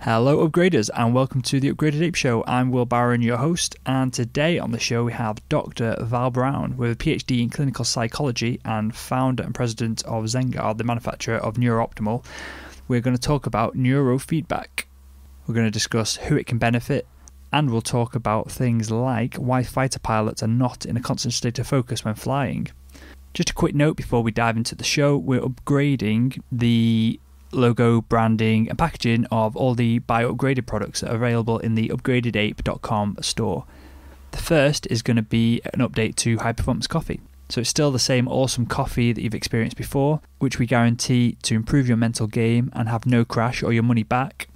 Hello Upgraders and welcome to the Upgraded Ape Show. I'm Will Barron, your host, and today on the show we have Dr Val Brown with a Ph.D. in clinical psychology and founder and president of Zengar, the manufacturer of NeurOptimal. We're going to talk about neurofeedback. We're going to discuss who it can benefit, and we'll talk about things like why fighter pilots are not in a constant state of focus when flying. Just a quick note before we dive into the show, we're upgrading the logo, branding and packaging of all the bioupgraded products that are available in the upgradedape.com store. The first is going to be an update to high performance coffee. So it's still the same awesome coffee that you've experienced before, which we guarantee to improve your mental game and have no crash or your money back.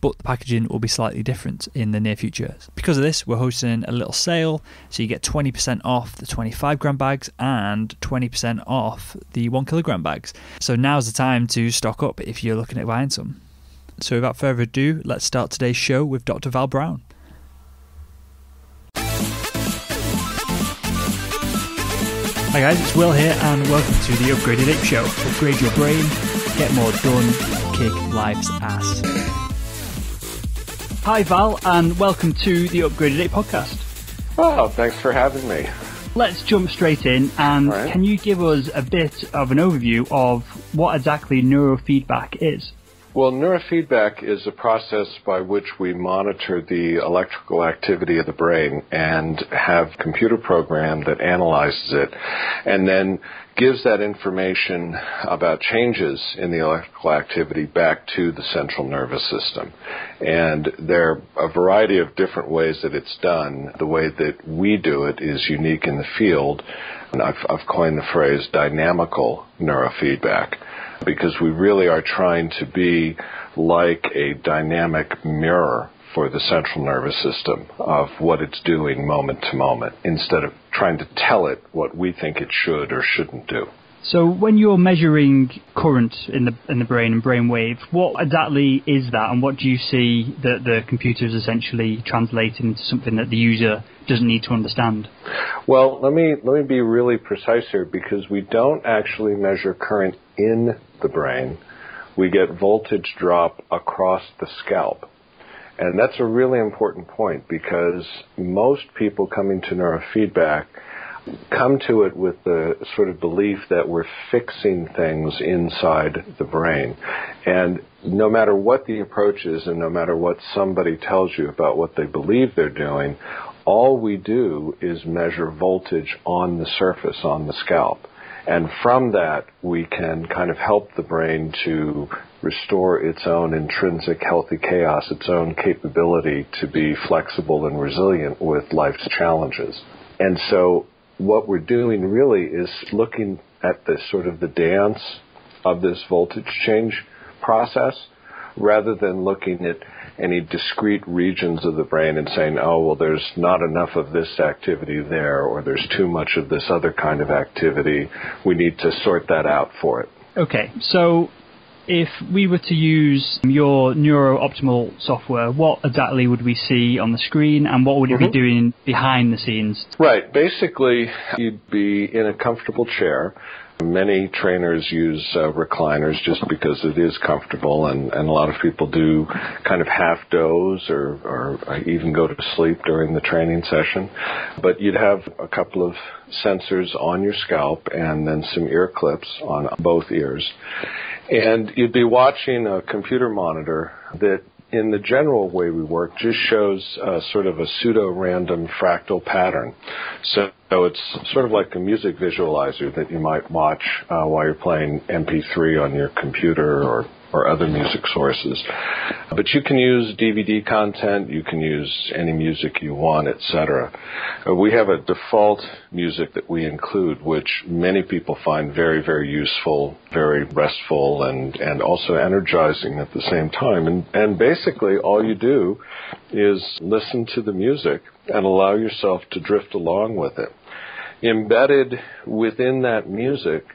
But the packaging will be slightly different in the near future. Because of this, we're hosting a little sale, so you get 20% off the 25 gram bags and 20% off the 1 kilogram bags. So now's the time to stock up if you're looking at buying some. So without further ado, let's start today's show with Dr. Val Brown. Hi guys, it's Will here and welcome to the Upgraded Ape Show. Upgrade your brain, get more done, kick life's ass. Hi Val, and welcome to the Upgraded Ape Podcast. Oh, thanks for having me. Let's jump straight in, and Can you give us a bit of an overview of what exactly neurofeedback is? Well, neurofeedback is a process by which we monitor the electrical activity of the brain and have a computer program that analyzes it and then gives that information about changes in the electrical activity back to the central nervous system. And there are a variety of different ways that it's done. The way that we do it is unique in the field, and I've coined the phrase dynamical neurofeedback, because we really are trying to be like a dynamic mirror for the central nervous system of what it's doing moment to moment, instead of trying to tell it what we think it should or shouldn't do. So when you're measuring current in the brain and brain wave, what exactly is that, and what do you see that the computer is essentially translating into something that the user doesn't need to understand? Well, let me be really precise here, because we don't actually measure current in the brain. We get voltage drop across the scalp. And that's a really important point, because most people coming to neurofeedback come to it with the sort of belief that we're fixing things inside the brain. And no matter what the approach is, and no matter what somebody tells you about what they believe they're doing, all we do is measure voltage on the surface, on the scalp. And from that, we can kind of help the brain to restore its own intrinsic healthy chaos, its own capability to be flexible and resilient with life's challenges. And so what we're doing really is looking at the sort of the dance of this voltage change process, rather than looking at any discrete regions of the brain and saying, oh, well, there's not enough of this activity there, or there's too much of this other kind of activity. We need to sort that out for it. Okay, so if we were to use your NeurOptimal software, what exactly would we see on the screen, and what would it be doing behind the scenes? Right. Basically, you'd be in a comfortable chair. Many trainers use recliners just because it is comfortable, and a lot of people do kind of half doze or even go to sleep during the training session. But you'd have a couple of sensors on your scalp and then some ear clips on both ears. And you'd be watching a computer monitor that, in the general way we work, just shows sort of a pseudo-random fractal pattern. So it's sort of like a music visualizer that you might watch while you're playing MP3 on your computer or other music sources. But you can use DVD content, you can use any music you want, etc. We have a default music that we include, which many people find very, very useful, very restful, and also energizing at the same time. And basically all you do is listen to the music and allow yourself to drift along with it. Embedded within that music,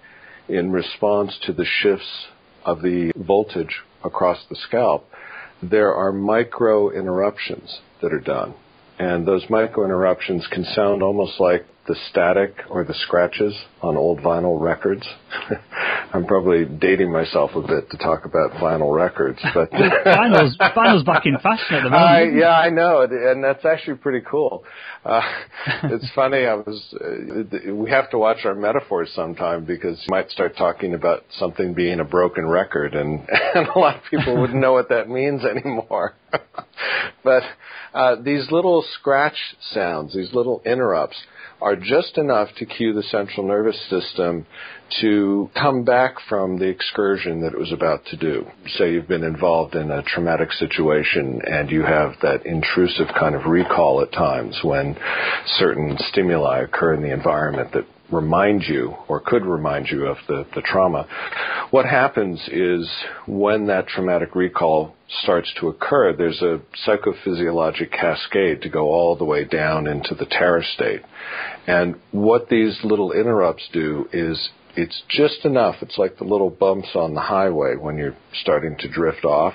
in response to the shifts of the voltage across the scalp, there are micro interruptions that are done. And those micro-interruptions can sound almost like the static or the scratches on old vinyl records. I'm probably dating myself a bit to talk about vinyl records, but vinyl's back in fashion at the moment. Yeah, I know, and that's actually pretty cool. It's funny. We have to watch our metaphors sometime, because you might start talking about something being a broken record, and a lot of people wouldn't know what that means anymore. But these little scratch sounds, these little interrupts, are just enough to cue the central nervous system to come back from the excursion that it was about to do. Say you've been involved in a traumatic situation and you have that intrusive kind of recall at times when certain stimuli occur in the environment that remind you or could remind you of the trauma. What happens is when that traumatic recall starts to occur, there's a psychophysiologic cascade to go all the way down into the terror state. And what these little interrupts do is it's just enough, it's like the little bumps on the highway when you're starting to drift off,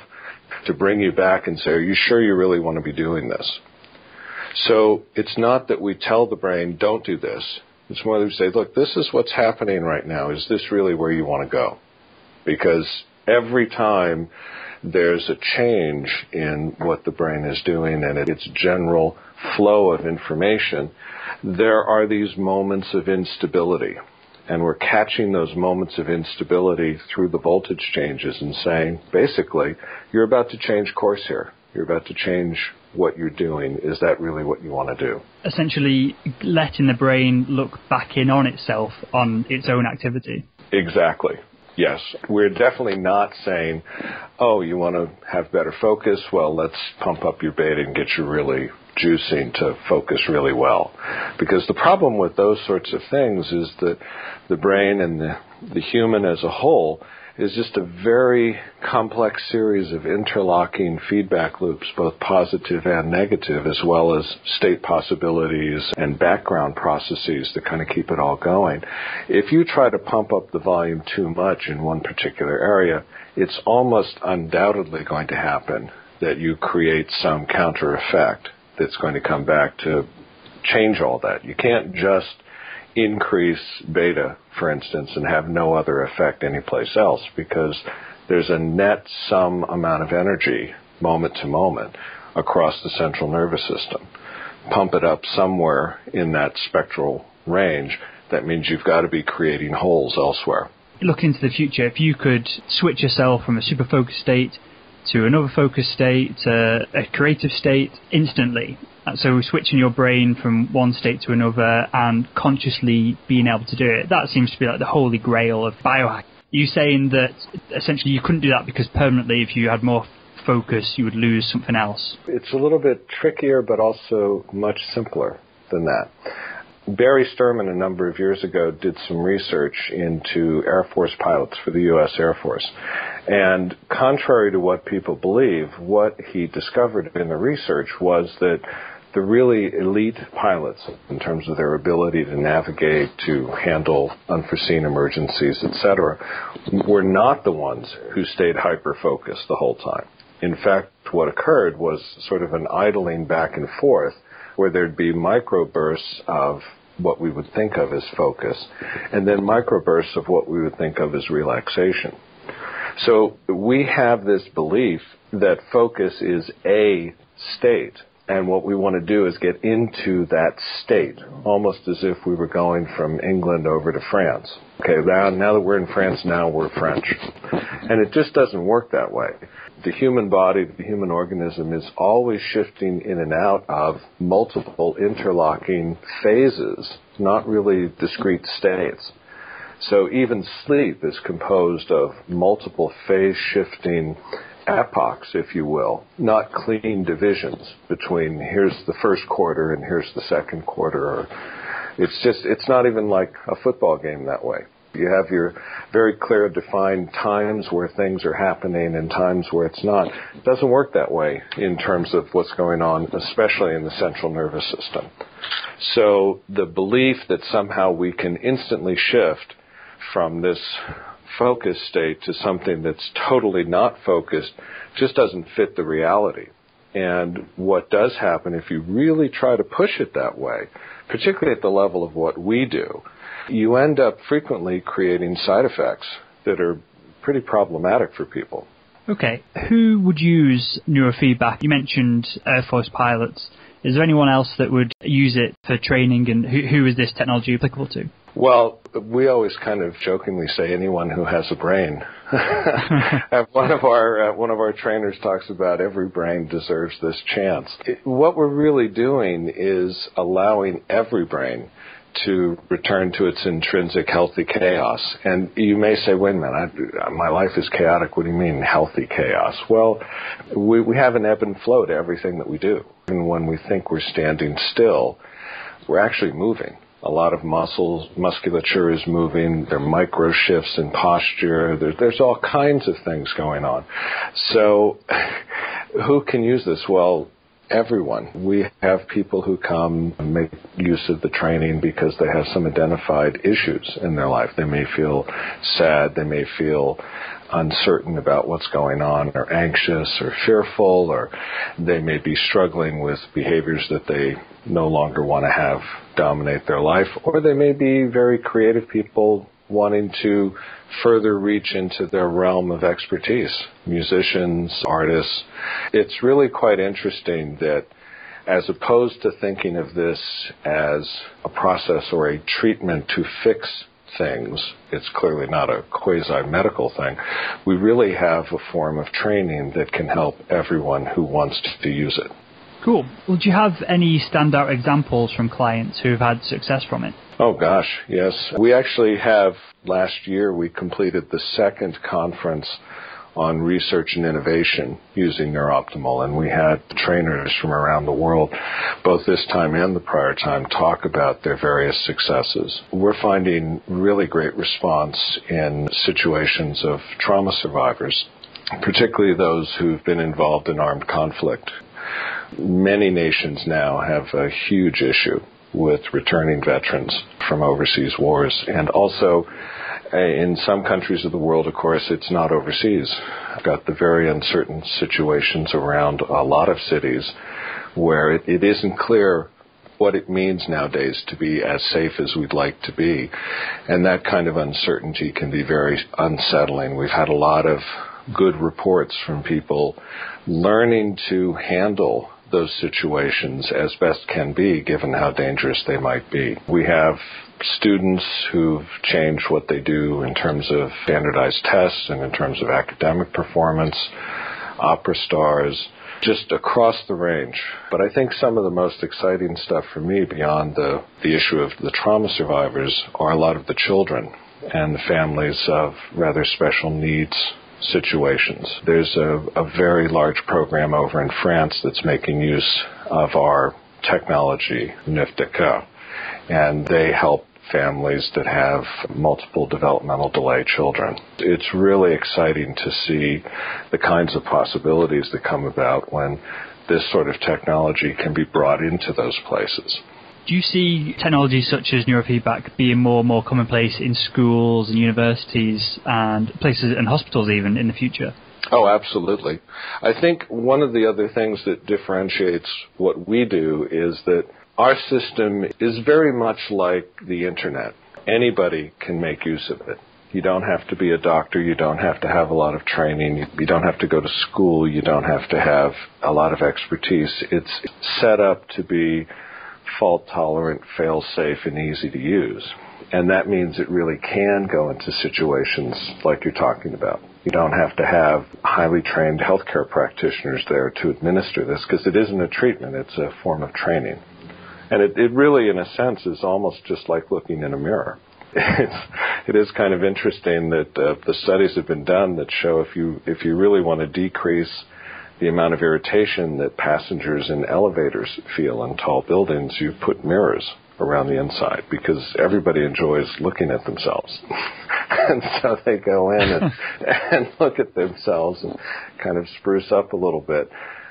to bring you back and say, are you sure you really want to be doing this? So it's not that we tell the brain, don't do this. It's more that we say, look, this is what's happening right now. Is this really where you want to go? Because every time there's a change in what the brain is doing and its general flow of information, there are these moments of instability. And we're catching those moments of instability through the voltage changes and saying, basically, you're about to change course here. You're about to change what you're doing. Is that really what you want to do? Essentially, letting the brain look back in on itself, on its own activity. Exactly. Yes. We're definitely not saying, oh, you want to have better focus? Well, let's pump up your beta and get you really juicing to focus really well. Because the problem with those sorts of things is that the brain and the human as a whole is just a very complex series of interlocking feedback loops, both positive and negative, as well as state possibilities and background processes that kind of keep it all going. If you try to pump up the volume too much in one particular area, it's almost undoubtedly going to happen that you create some counter effect that's going to come back to change all that. You can't just increase beta, for instance, and have no other effect anyplace else, because there's a net sum amount of energy, moment to moment, across the central nervous system. Pump it up somewhere in that spectral range, that means you've got to be creating holes elsewhere. Look into the future. If you could switch yourself from a super focused state to another focused state, to a creative state instantly, so switching your brain from one state to another and consciously being able to do it, that seems to be like the holy grail of biohacking. You saying that essentially you couldn't do that because permanently if you had more focus you would lose something else? It's a little bit trickier but also much simpler than that. Barry Sturman a number of years ago did some research into Air Force pilots for the U.S. Air Force. And contrary to what people believe, what he discovered in the research was that the really elite pilots, in terms of their ability to navigate, to handle unforeseen emergencies, etc., were not the ones who stayed hyper-focused the whole time. In fact, what occurred was sort of an idling back and forth, where there'd be microbursts of what we would think of as focus, and then microbursts of what we would think of as relaxation. So we have this belief that focus is a state, and what we want to do is get into that state, almost as if we were going from England over to France. Okay, now that we're in France, now we're French. And it just doesn't work that way. The human body, the human organism is always shifting in and out of multiple interlocking phases, not really discrete states. So even sleep is composed of multiple phase-shifting epochs, if you will, not clean divisions between here's the first quarter and here's the second quarter. It's not even like a football game that way. You have your very clear defined times where things are happening and times where it's not. It doesn't work that way in terms of what's going on, especially in the central nervous system. So the belief that somehow we can instantly shift from this focused state to something that's totally not focused just doesn't fit the reality. And what does happen if you really try to push it that way, particularly at the level of what we do, you end up frequently creating side effects that are pretty problematic for people. Okay, who would use neurofeedback? You mentioned Air Force pilots. Is there anyone else that would use it for training, and who is this technology applicable to? Well, we always kind of jokingly say anyone who has a brain. One of our trainers talks about every brain deserves this chance. What we're really doing is allowing every brain to return to its intrinsic healthy chaos. And you may say, wait a minute, my life is chaotic. What do you mean healthy chaos? Well, we have an ebb and flow to everything that we do. And when we think we're standing still, we're actually moving. A lot of musculature is moving. There are micro shifts in posture. There's all kinds of things going on. So who can use this? Well, everyone. We have people who come and make use of the training because they have some identified issues in their life. They may feel sad. They may feel uncertain about what's going on, or anxious or fearful, or they may be struggling with behaviors that they no longer want to have dominate their life, or they may be very creative people wanting to further reach into their realm of expertise, musicians, artists. It's really quite interesting that as opposed to thinking of this as a process or a treatment to fix things, it's clearly not a quasi-medical thing, we really have a form of training that can help everyone who wants to use it. Cool. Well, do you have any standout examples from clients who have had success from it? Oh, gosh, yes. We actually have, last year, we completed the second conference on research and innovation using NeurOptimal, and we had trainers from around the world, both this time and the prior time, talk about their various successes. We're finding really great response in situations of trauma survivors, particularly those who've been involved in armed conflict. Many nations now have a huge issue with returning veterans from overseas wars. And also, in some countries of the world, of course, it's not overseas. I've got the very uncertain situations around a lot of cities where it isn't clear what it means nowadays to be as safe as we'd like to be. And that kind of uncertainty can be very unsettling. We've had a lot of good reports from people learning to handle those situations as best can be, given how dangerous they might be. We have students who've changed what they do in terms of standardized tests and in terms of academic performance, opera stars, just across the range. But I think some of the most exciting stuff for me, beyond the issue of the trauma survivors, are a lot of the children and the families of rather special needs situations. There's a very large program over in France that's making use of our technology, NeurOptimal, and they help families that have multiple developmental delay children. It's really exciting to see the kinds of possibilities that come about when this sort of technology can be brought into those places. Do you see technologies such as neurofeedback being more and more commonplace in schools and universities and places and hospitals even in the future? Oh, absolutely. I think one of the other things that differentiates what we do is that our system is very much like the Internet. Anybody can make use of it. You don't have to be a doctor. You don't have to have a lot of training. You don't have to go to school. You don't have to have a lot of expertise. It's set up to be fault-tolerant, fail-safe, and easy to use. And that means it really can go into situations like you're talking about. You don't have to have highly trained healthcare practitioners there to administer this, because it isn't a treatment, it's a form of training. And it really, in a sense, is almost just like looking in a mirror. It is kind of interesting that the studies have been done that show if you really want to decrease the amount of irritation that passengers in elevators feel in tall buildings, you put mirrors around the inside, because everybody enjoys looking at themselves. And so they go in and look at themselves and kind of spruce up a little bit.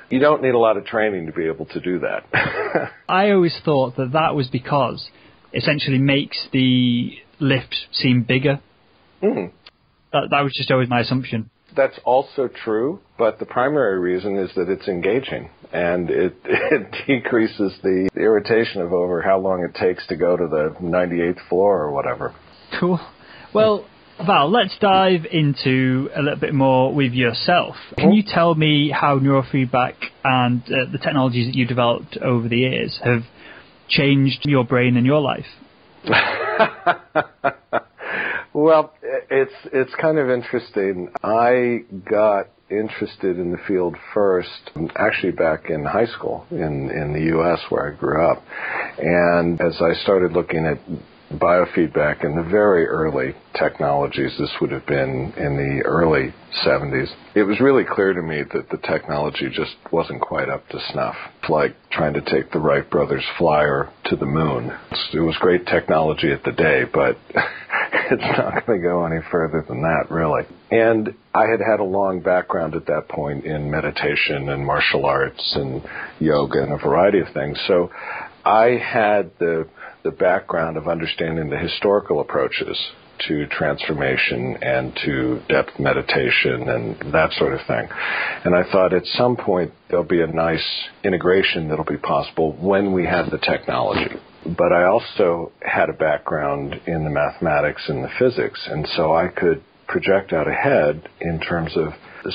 You don't need a lot of training to be able to do that. I always thought that was because it essentially makes the lift seem bigger. Mm. That was just always my assumption. That's also true, but the primary reason is that it's engaging, and it decreases the irritation of over how long it takes to go to the 98th floor or whatever. Cool. Well, Val, let's dive into a little bit more with yourself. Can you tell me how neurofeedback and the technologies that you developed over the years have changed your brain and your life? Well, it's kind of interesting. I got interested in the field first, actually back in high school in the U.S. where I grew up. And as I started looking at biofeedback in the very early technologies, this would have been in the early 70s, it was really clear to me that the technology just wasn't quite up to snuff. It's like trying to take the Wright brothers flyer to the moon. It was great technology at the day, but it's not going to go any further than that, really. And I had a long background at that point in meditation and martial arts and yoga and a variety of things. So I had the background of understanding the historical approaches to transformation and to depth meditation and that sort of thing. And I thought at some point there'll be a nice integration that'll be possible when we have the technology. But I also had a background in the mathematics and the physics, and so I could project out ahead in terms of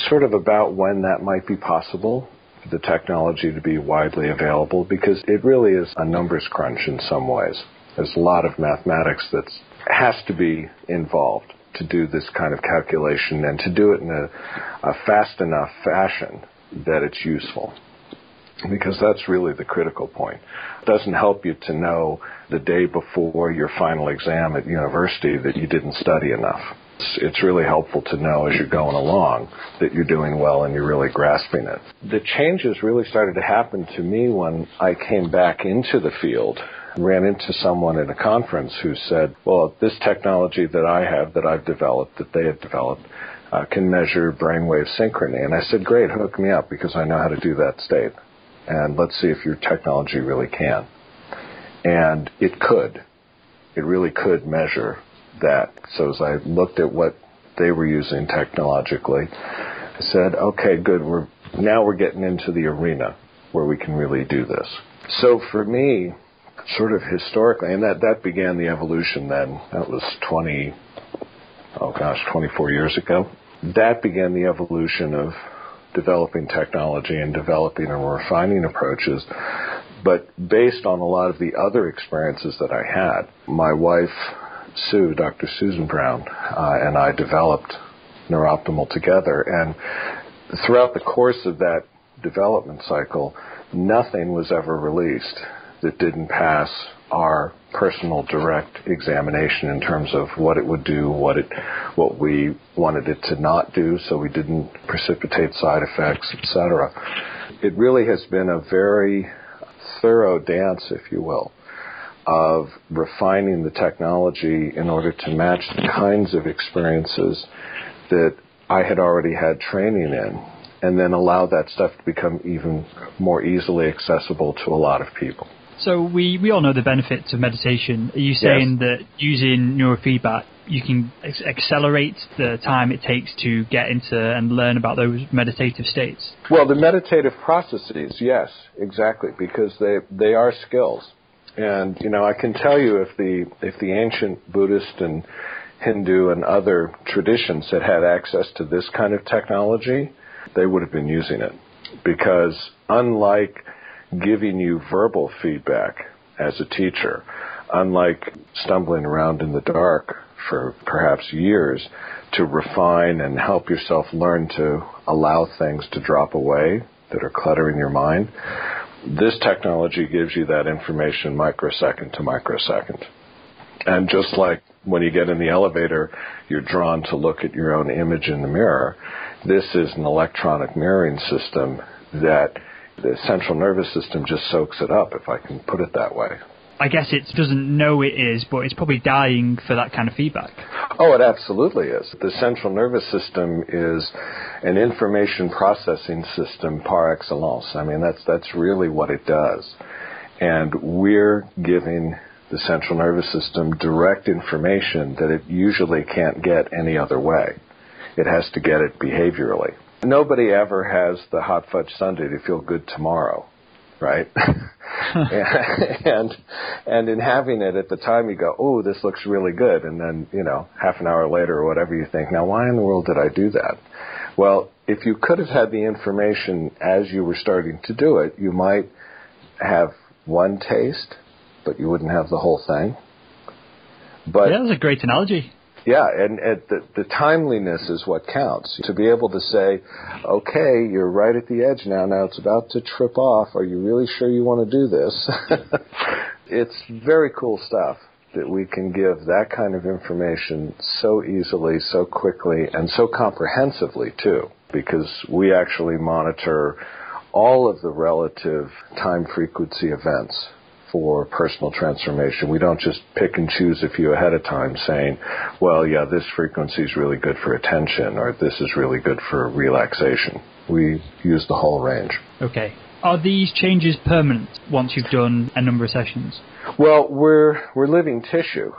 sort of about when that might be possible, for the technology to be widely available, because it really is a numbers crunch in some ways. There's a lot of mathematics that has to be involved to do this kind of calculation and to do it in a fast enough fashion that it's useful. Because that's really the critical point. It doesn't help you to know the day before your final exam at university that you didn't study enough. It's really helpful to know as you're going along that you're doing well and you're really grasping it. The changes really started to happen to me when I came back into the field. Ran into someone at a conference who said, well, this technology that I have, that I've developed, that they had developed, can measure brainwave synchrony. And I said, great, hook me up because I know how to do that state. And let's see if your technology really can. And it could. It really could measure that. So as I looked at what they were using technologically, I said, okay, good. Now we're getting into the arena where we can really do this. So for me, sort of historically, and that began the evolution then. That was 24 years ago. That began the evolution of developing technology and developing and refining approaches, but based on a lot of the other experiences that I had. My wife, Sue, Dr. Susan Brown, and I developed NeurOptimal together, and throughout the course of that development cycle, nothing was ever released that didn't pass our personal direct examination in terms of what it would do, what we wanted it to not do, so we didn't precipitate side effects, etc. It really has been a very thorough dance, if you will, of refining the technology in order to match the kinds of experiences that I had already had training in, and then allow that stuff to become even more easily accessible to a lot of people. So we all know the benefits of meditation. Are you saying that using neurofeedback, you can accelerate the time it takes to get into and learn about those meditative states? Well, the meditative processes, yes, exactly, because they are skills. And, I can tell you if the ancient Buddhist and Hindu and other traditions had had access to this kind of technology, they would have been using it. Because unlike giving you verbal feedback as a teacher, unlike stumbling around in the dark for perhaps years to refine and help yourself learn to allow things to drop away that are cluttering your mind, this technology gives you that information microsecond to microsecond. And just like when you get in the elevator, you're drawn to look at your own image in the mirror, this is an electronic mirroring system that the central nervous system just soaks it up, if I can put it that way. I guess it doesn't know it is, but it's probably dying for that kind of feedback. Oh, it absolutely is. The central nervous system is an information processing system par excellence. I mean, that's really what it does. And we're giving the central nervous system direct information that it usually can't get any other way. It has to get it behaviorally. Nobody ever has the hot fudge sundae to feel good tomorrow, right? and in having it at the time, you go, oh, this looks really good. And then, half an hour later or whatever, you think, now why in the world did I do that? Well, if you could have had the information as you were starting to do it, you might have one taste, but you wouldn't have the whole thing. But yeah, that's a great analogy. Yeah, and the timeliness is what counts. To be able to say, okay, you're right at the edge now it's about to trip off. Are you really sure you want to do this? It's very cool stuff that we can give that kind of information so easily, so quickly, and so comprehensively, too, because we actually monitor all of the relative time frequency events for personal transformation. We don't just pick and choose a few ahead of time saying, well, yeah, this frequency is really good for attention or this is really good for relaxation. We use the whole range. Okay. Are these changes permanent once you've done a number of sessions? Well, we're living tissue.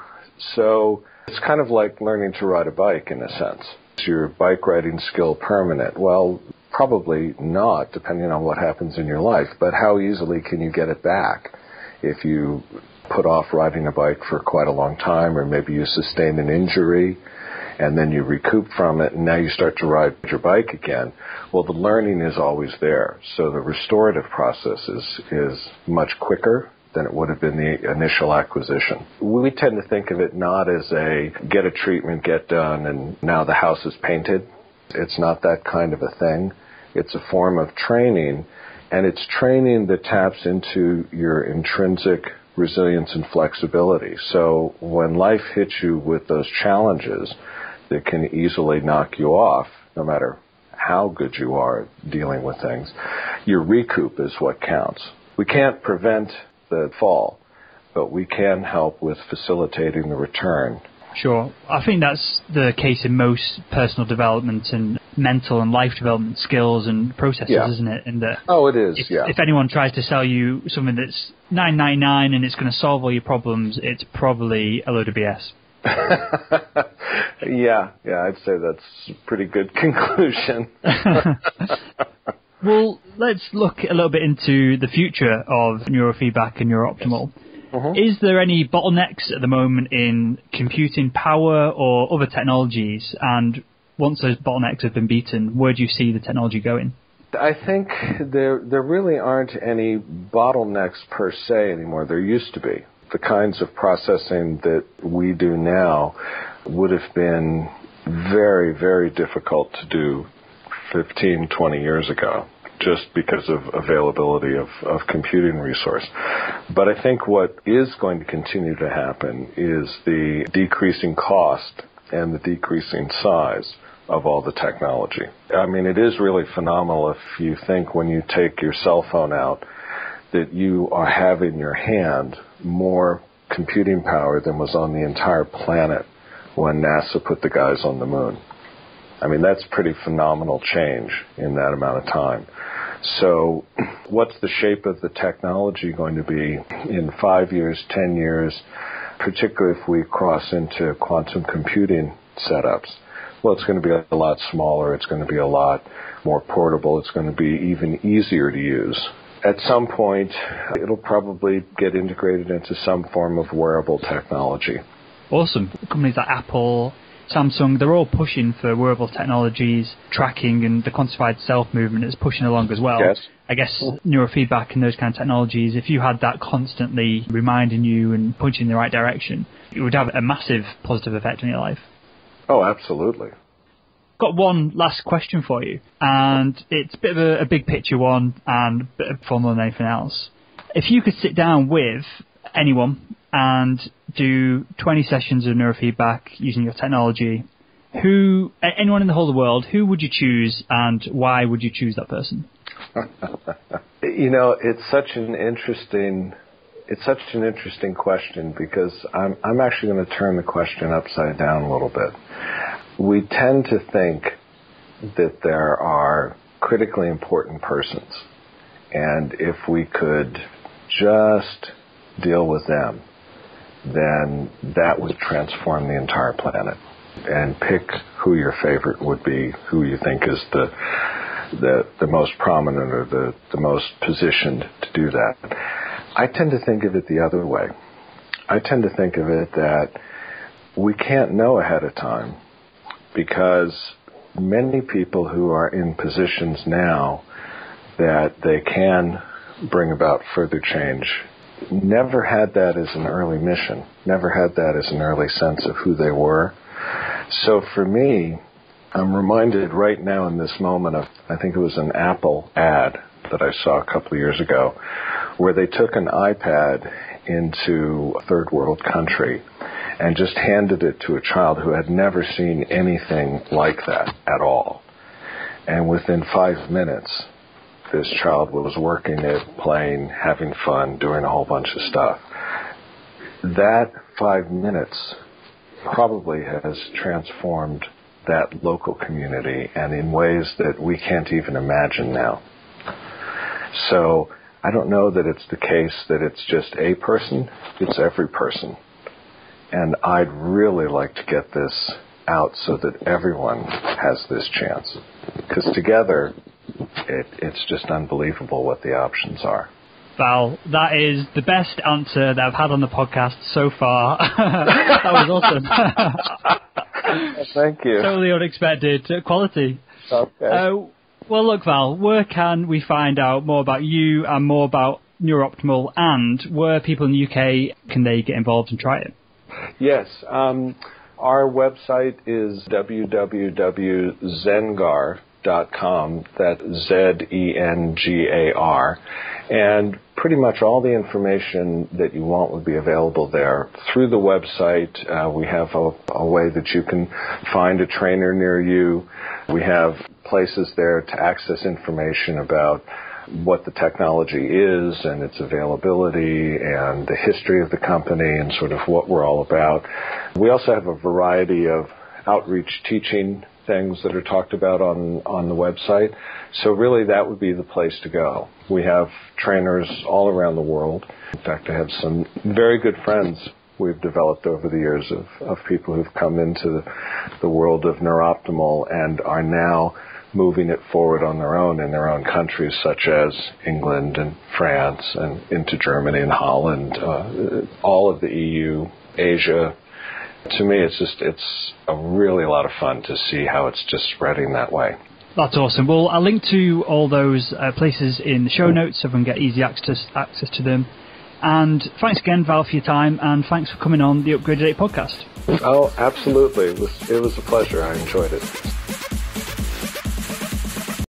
So it's kind of like learning to ride a bike in a sense. Is your bike riding skill permanent? Well, probably not, depending on what happens in your life. But how easily can you get it back? If you put off riding a bike for quite a long time, or maybe you sustain an injury and then you recoup from it and now you start to ride your bike again, well, the learning is always there. So the restorative process is much quicker than it would have been the initial acquisition. We tend to think of it not as a get a treatment, get done, and now the house is painted. It's not that kind of a thing. It's a form of training. And it's training that taps into your intrinsic resilience and flexibility. So when life hits you with those challenges that can easily knock you off, no matter how good you are at dealing with things, your recoup is what counts. We can't prevent the fall, but we can help with facilitating the return. Sure. I think that's the case in most personal development and mental and life development skills and processes, isn't it? And it is, if anyone tries to sell you something that's $9.99 and it's going to solve all your problems, it's probably a load of BS. Yeah, I'd say that's a pretty good conclusion. Well, let's look a little bit into the future of neurofeedback and NeurOptimal. Yes. Uh-huh. Is there any bottlenecks at the moment in computing power or other technologies? And once those bottlenecks have been beaten, where do you see the technology going? I think there really aren't any bottlenecks per se anymore. There used to be. The kinds of processing that we do now would have been very, very difficult to do 15, 20 years ago, just because of availability of computing resource. But I think what is going to continue to happen is the decreasing cost and the decreasing size of all the technology. I mean, it is really phenomenal if you think when you take your cell phone out that you are having in your hand more computing power than was on the entire planet when NASA put the guys on the moon. I mean, that's pretty phenomenal change in that amount of time. So what's the shape of the technology going to be in 5 years, 10 years, particularly if we cross into quantum computing setups? Well, it's going to be a lot smaller. It's going to be a lot more portable. It's going to be even easier to use. At some point, it'll probably get integrated into some form of wearable technology. Awesome. Companies like Apple, Samsung, they're all pushing for wearable technologies, tracking, and the quantified self movement is pushing along as well. Yes. I guess neurofeedback and those kind of technologies, if you had that constantly reminding you and pointing in the right direction, it would have a massive positive effect on your life. Oh, absolutely. Got one last question for you, and it's a bit of a big picture one and a bit of fun than anything else. If you could sit down with anyone and do 20 sessions of neurofeedback using your technology, anyone in the whole of the world, who would you choose and why would you choose that person? It's such an interesting question because I'm actually going to turn the question upside down a little bit. We tend to think that there are critically important persons, and if we could just deal with them, then that would transform the entire planet. and pick who your favorite would be, who you think is the most prominent or the most positioned to do that. I tend to think of it the other way. I tend to think of it that we can't know ahead of time, because many people who are in positions now that they can bring about further change never had that as an early mission, never had that as an early sense of who they were. So for me, I'm reminded right now in this moment of, I think it was an Apple ad that I saw a couple of years ago, where they took an iPad into a third world country and just handed it to a child who had never seen anything like that at all. And within 5 minutes, this child was working it, playing, having fun, doing a whole bunch of stuff. That 5 minutes probably has transformed that local community, and in ways that we can't even imagine now. So I don't know that it's the case that it's just a person, it's every person. And I'd really like to get this out so that everyone has this chance. Because together, it's just unbelievable what the options are. Val, that is the best answer that I've had on the podcast so far. That was awesome. Thank you. Totally unexpected quality. Okay. Well, look, Val, where can we find out more about you and more about NeurOptimal, and where people in the UK can they get involved and try it? Yes. Our website is www.zengar.com. That's Zengar. And pretty much all the information that you want would be available there. Through the website, we have a way that you can find a trainer near you. We have places there to access information about what the technology is and its availability and the history of the company and sort of what we're all about. We also have a variety of outreach teaching things that are talked about on the website. So really that would be the place to go. We have trainers all around the world. In fact, I have some very good friends we've developed over the years of people who've come into the world of NeurOptimal and are now moving it forward on their own in their own countries, such as England and France and into Germany and Holland, all of the EU, Asia. To me, it's a really lot of fun to see how it's just spreading that way. That's awesome. Well, I'll link to all those places in the show notes so everyone can get easy access to them. And thanks again, Val, for your time, and thanks for coming on the Upgraded Ape Podcast. Oh, absolutely. It was a pleasure. I enjoyed it.